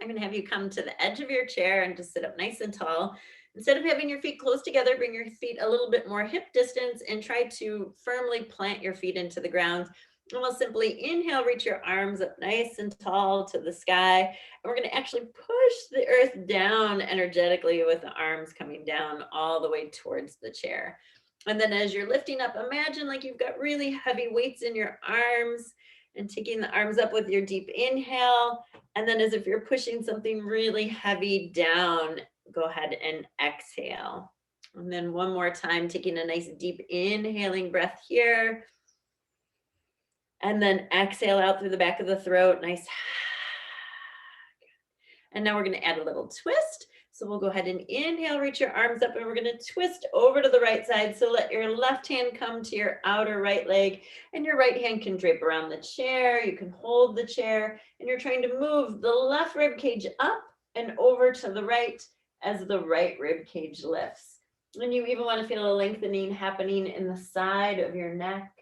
I'm going to have you come to the edge of your chair and just sit up nice and tall. Instead of having your feet close together, bring your feet a little bit more hip distance and try to firmly plant your feet into the ground. And we'll simply inhale, reach your arms up nice and tall to the sky. And we're going to actually push the earth down energetically with the arms coming down all the way towards the chair. And then as you're lifting up, imagine like you've got really heavy weights in your arms and taking the arms up with your deep inhale. And then as if you're pushing something really heavy down, go ahead and exhale. And then one more time, taking a nice deep inhaling breath here. And then exhale out through the back of the throat. Nice. And now we're going to add a little twist. So we'll go ahead and inhale, reach your arms up, and we're going to twist over to the right side. So let your left hand come to your outer right leg, and your right hand can drape around the chair. You can hold the chair, and you're trying to move the left rib cage up and over to the right as the right rib cage lifts. And you even want to feel a lengthening happening in the side of your neck.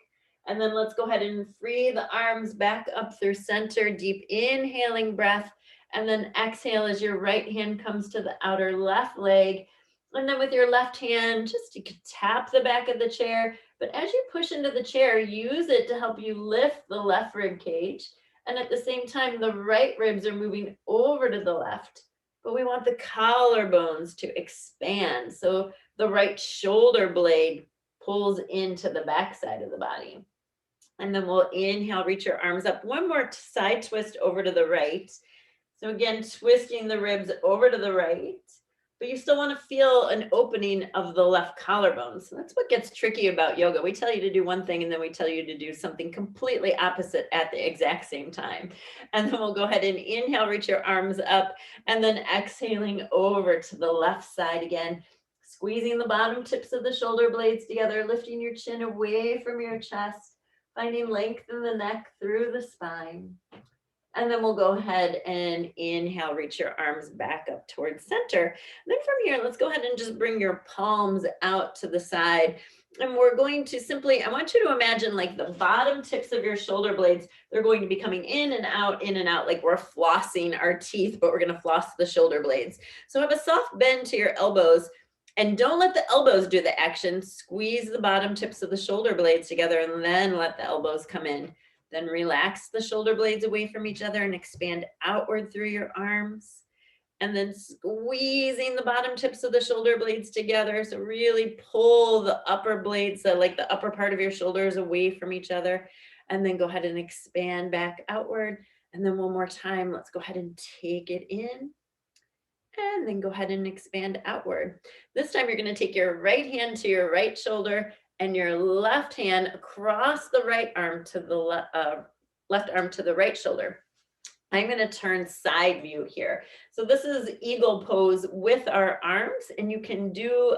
And then let's go ahead and free the arms back up through center, deep inhaling breath. And then exhale as your right hand comes to the outer left leg. And then with your left hand, just you can tap the back of the chair. But as you push into the chair, use it to help you lift the left rib cage. And at the same time, the right ribs are moving over to the left. But we want the collarbones to expand. So the right shoulder blade pulls into the back side of the body. And then we'll inhale, reach your arms up. One more side twist over to the right. So again, twisting the ribs over to the right, but you still want to feel an opening of the left collarbone. So that's what gets tricky about yoga. We tell you to do one thing and then we tell you to do something completely opposite at the exact same time. And then we'll go ahead and inhale, reach your arms up, and then exhaling over to the left side again, squeezing the bottom tips of the shoulder blades together, lifting your chin away from your chest, finding length in the neck through the spine. And then we'll go ahead and inhale, reach your arms back up towards center. And then from here, let's go ahead and just bring your palms out to the side. And we're going to simply, I want you to imagine like the bottom tips of your shoulder blades, they're going to be coming in and out, like we're flossing our teeth, but we're going to floss the shoulder blades. So have a soft bend to your elbows. And don't let the elbows do the action. Squeeze the bottom tips of the shoulder blades together and then let the elbows come in. Then relax the shoulder blades away from each other and expand outward through your arms. And then squeezing the bottom tips of the shoulder blades together. So really pull the upper blades, so like the upper part of your shoulders away from each other. And then go ahead and expand back outward. And then one more time, let's go ahead and take it in. And then go ahead and expand outward. This time you're going to take your right hand to your right shoulder and your left hand across the right arm to the left arm to the right shoulder. I'm going to turn side view here. So this is eagle pose with our arms, and you can do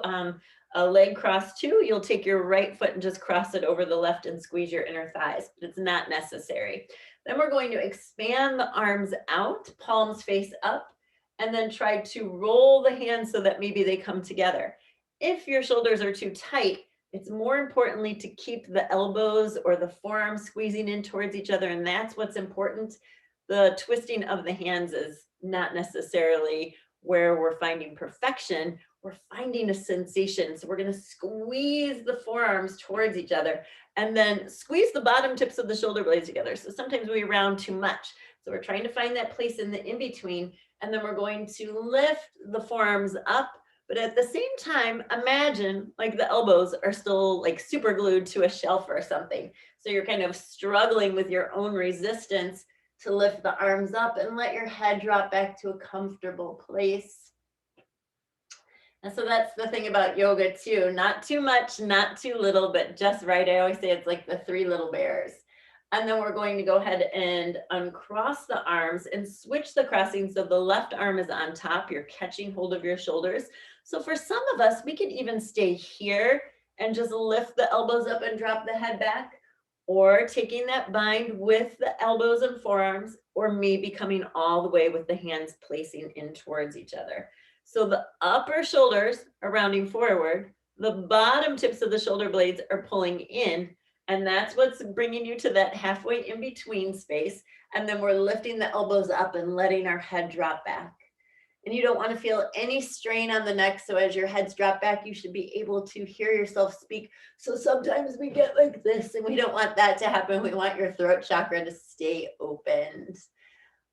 a leg cross too. You'll take your right foot and just cross it over the left and squeeze your inner thighs, but it's not necessary. Then we're going to expand the arms out, palms face up, and then try to roll the hands so that maybe they come together. If your shoulders are too tight, it's more importantly to keep the elbows or the forearms squeezing in towards each other, and that's what's important. The twisting of the hands is not necessarily where we're finding perfection. We're finding a sensation. So we're going to squeeze the forearms towards each other and then squeeze the bottom tips of the shoulder blades together. So sometimes we round too much. So we're trying to find that place in the in-between, and then we're going to lift the forearms up. But at the same time, imagine like the elbows are still like super glued to a shelf or something. So you're kind of struggling with your own resistance to lift the arms up and let your head drop back to a comfortable place. And so that's the thing about yoga too. Not too much, not too little, but just right. I always say it's like the three little bears. And then we're going to go ahead and uncross the arms and switch the crossing. So the left arm is on top. You're catching hold of your shoulders. So for some of us, we can even stay here and just lift the elbows up and drop the head back, or taking that bind with the elbows and forearms, or maybe coming all the way with the hands placing in towards each other. So the upper shoulders are rounding forward. The bottom tips of the shoulder blades are pulling in. And that's what's bringing you to that halfway in between space. And then we're lifting the elbows up and letting our head drop back. And you don't want to feel any strain on the neck. So as your head's dropped back, you should be able to hear yourself speak. So sometimes we get like this, and we don't want that to happen. We want your throat chakra to stay opened.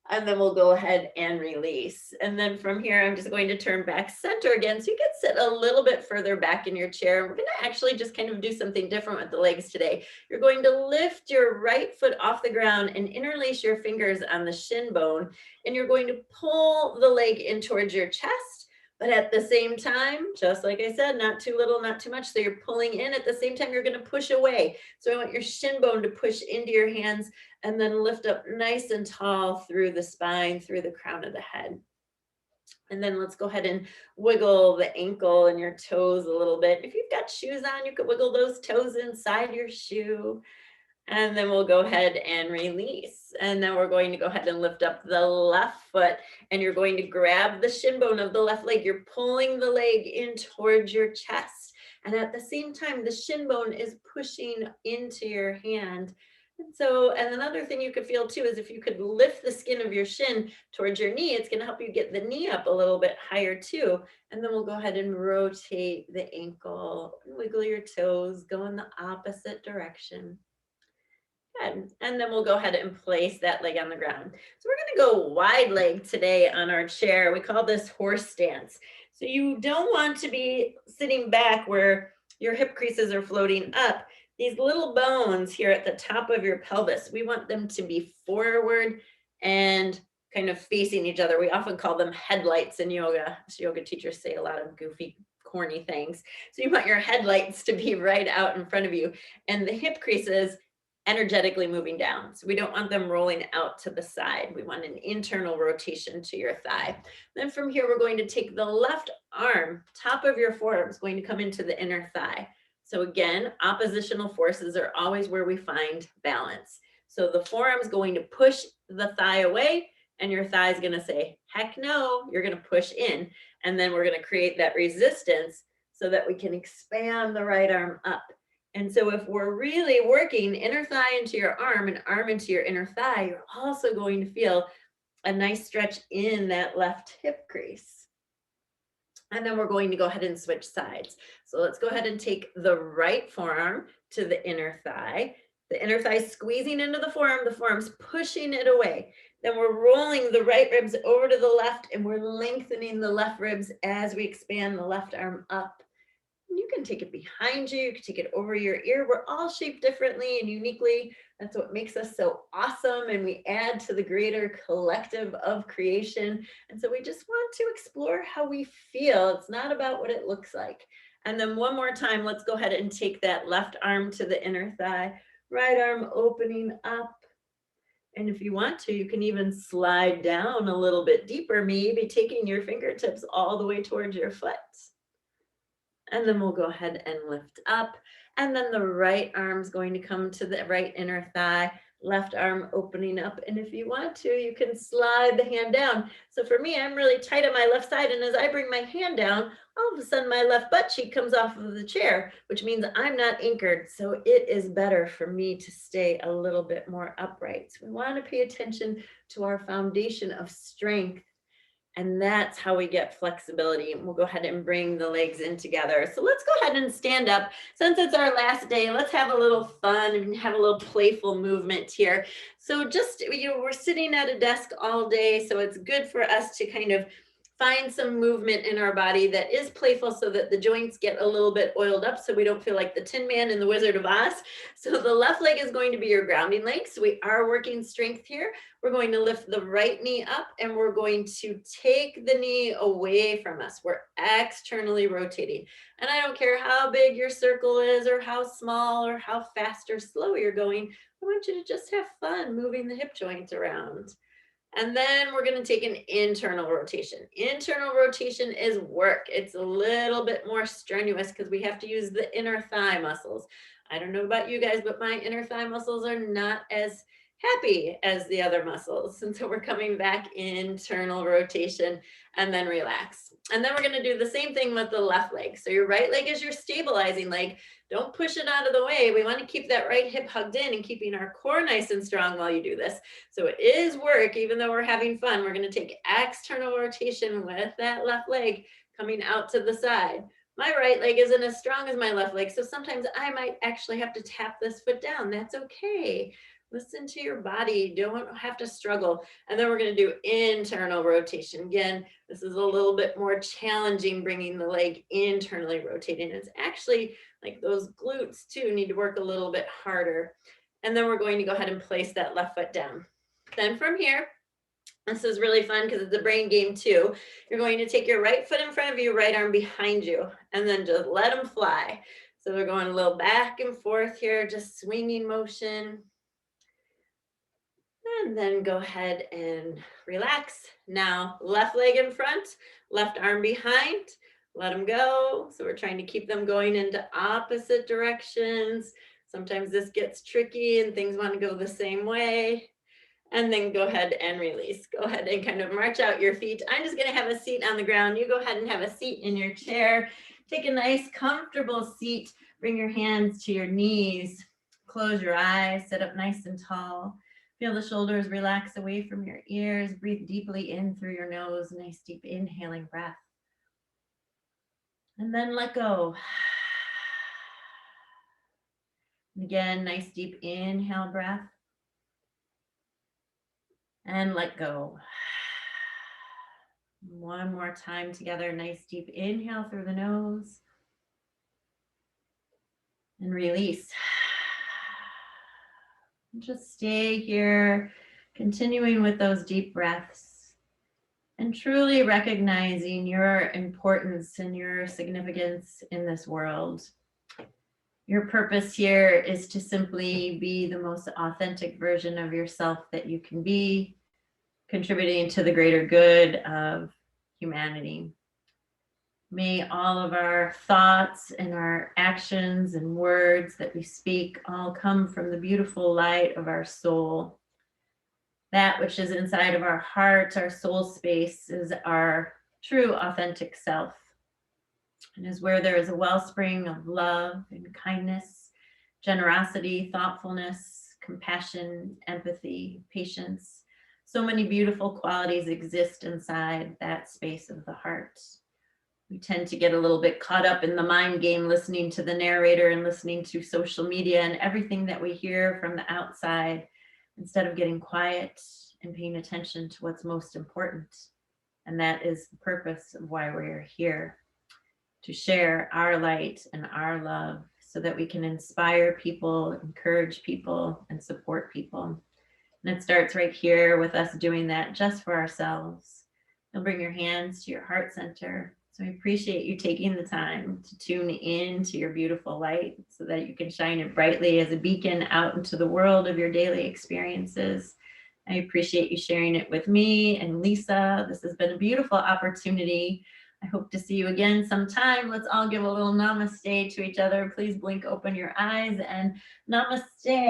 And then we'll go ahead and release. And then from here, I'm just going to turn back center again. So you can sit a little bit further back in your chair. We're going to actually just kind of do something different with the legs today. You're going to lift your right foot off the ground and interlace your fingers on the shin bone. And you're going to pull the leg in towards your chest. But at the same time, just like I said, not too little, not too much. So you're pulling in. At the same time, you're going to push away. So I want your shin bone to push into your hands and then lift up nice and tall through the spine, through the crown of the head. And then let's go ahead and wiggle the ankle and your toes a little bit. If you've got shoes on, you could wiggle those toes inside your shoe. And then we'll go ahead and release. And then we're going to go ahead and lift up the left foot, and you're going to grab the shin bone of the left leg. You're pulling the leg in towards your chest. And at the same time, the shin bone is pushing into your hand. And so, and another thing you could feel too is if you could lift the skin of your shin towards your knee, it's going to help you get the knee up a little bit higher too. And then we'll go ahead and rotate the ankle, wiggle your toes, go in the opposite direction. Good. And then we'll go ahead and place that leg on the ground. So we're going to go wide leg today on our chair. We call this horse stance. So you don't want to be sitting back where your hip creases are floating up. These little bones here at the top of your pelvis, we want them to be forward and kind of facing each other. We often call them headlights in yoga. So yoga teachers say a lot of goofy, corny things. So you want your headlights to be right out in front of you, and the hip creases energetically moving down. So we don't want them rolling out to the side. We want an internal rotation to your thigh. Then from here, we're going to take the left arm, top of your forearm is going to come into the inner thigh. So again, oppositional forces are always where we find balance. So the forearm is going to push the thigh away, and your thigh is going to say, heck no, you're going to push in. And then we're going to create that resistance so that we can expand the right arm up. And so if we're really working inner thigh into your arm and arm into your inner thigh, you're also going to feel a nice stretch in that left hip crease. And then we're going to go ahead and switch sides. So let's go ahead and take the right forearm to the inner thigh. The inner thigh squeezing into the forearm's pushing it away. Then we're rolling the right ribs over to the left, and we're lengthening the left ribs as we expand the left arm up. You can take it behind you, you can take it over your ear. We're all shaped differently and uniquely. That's what makes us so awesome. And we add to the greater collective of creation. And so we just want to explore how we feel. It's not about what it looks like. And then one more time, let's go ahead and take that left arm to the inner thigh, right arm opening up. And if you want to, you can even slide down a little bit deeper, maybe taking your fingertips all the way towards your foot. And then we'll go ahead and lift up. And then the right arm's going to come to the right inner thigh, left arm opening up. And if you want to, you can slide the hand down. So for me, I'm really tight on my left side. And as I bring my hand down, all of a sudden my left butt cheek comes off of the chair, which means I'm not anchored. So it is better for me to stay a little bit more upright. So we want to pay attention to our foundation of strength. And that's how we get flexibility. We'll go ahead and bring the legs in together. So let's go ahead and stand up. Since it's our last day, let's have a little fun and have a little playful movement here. So just, we're sitting at a desk all day, so it's good for us to kind of find some movement in our body that is playful so that the joints get a little bit oiled up so we don't feel like the Tin Man in the Wizard of Oz. So the left leg is going to be your grounding leg. So we are working strength here. We're going to lift the right knee up, and we're going to take the knee away from us. We're externally rotating. And I don't care how big your circle is or how small or how fast or slow you're going. I want you to just have fun moving the hip joint around. And then we're going to take an internal rotation. Internal rotation is work. It's a little bit more strenuous because we have to use the inner thigh muscles. I don't know about you guys, but my inner thigh muscles are not as happy as the other muscles. And so we're coming back internal rotation and then relax. And then we're going to do the same thing with the left leg. So your right leg is your stabilizing leg. Don't push it out of the way. We want to keep that right hip hugged in and keeping our core nice and strong while you do this. So it is work, even though we're having fun. We're going to take external rotation with that left leg coming out to the side. My right leg isn't as strong as my left leg, so sometimes I might actually have to tap this foot down. That's okay. Listen to your body. Don't have to struggle. And then we're going to do internal rotation. Again, this is a little bit more challenging, bringing the leg internally rotating. It's actually like those glutes too need to work a little bit harder. And then we're going to go ahead and place that left foot down. Then from here, this is really fun because it's a brain game too. You're going to take your right foot in front of you, right arm behind you, and then just let them fly. So we're going a little back and forth here, just swinging motion. And then go ahead and relax. Now, left leg in front, left arm behind, let them go. So we're trying to keep them going into opposite directions. Sometimes this gets tricky and things want to go the same way. And then go ahead and release. Go ahead and kind of march out your feet. I'm just going to have a seat on the ground. You go ahead and have a seat in your chair. Take a nice, comfortable seat. Bring your hands to your knees. Close your eyes. Sit up nice and tall. Feel the shoulders relax away from your ears. Breathe deeply in through your nose. Nice, deep inhaling breath. And then let go. And again, nice, deep inhale breath. And let go. One more time together. Nice deep inhale through the nose. And release. Just stay here, continuing with those deep breaths and truly recognizing your importance and your significance in this world. Your purpose here is to simply be the most authentic version of yourself that you can be, contributing to the greater good of humanity. May all of our thoughts and our actions and words that we speak all come from the beautiful light of our soul. That which is inside of our heart, our soul space, is our true authentic self. And is where there is a wellspring of love and kindness, generosity, thoughtfulness, compassion, empathy, patience. So many beautiful qualities exist inside that space of the heart. We tend to get a little bit caught up in the mind game, listening to the narrator and listening to social media and everything that we hear from the outside, instead of getting quiet and paying attention to what's most important. And that is the purpose of why we're here, to share our light and our love so that we can inspire people, encourage people, and support people. And it starts right here with us doing that just for ourselves. You'll bring your hands to your heart center. So I appreciate you taking the time to tune in to your beautiful light so that you can shine it brightly as a beacon out into the world of your daily experiences. I appreciate you sharing it with me and Lisa. This has been a beautiful opportunity. I hope to see you again sometime. Let's all give a little namaste to each other. Please blink open your eyes and namaste.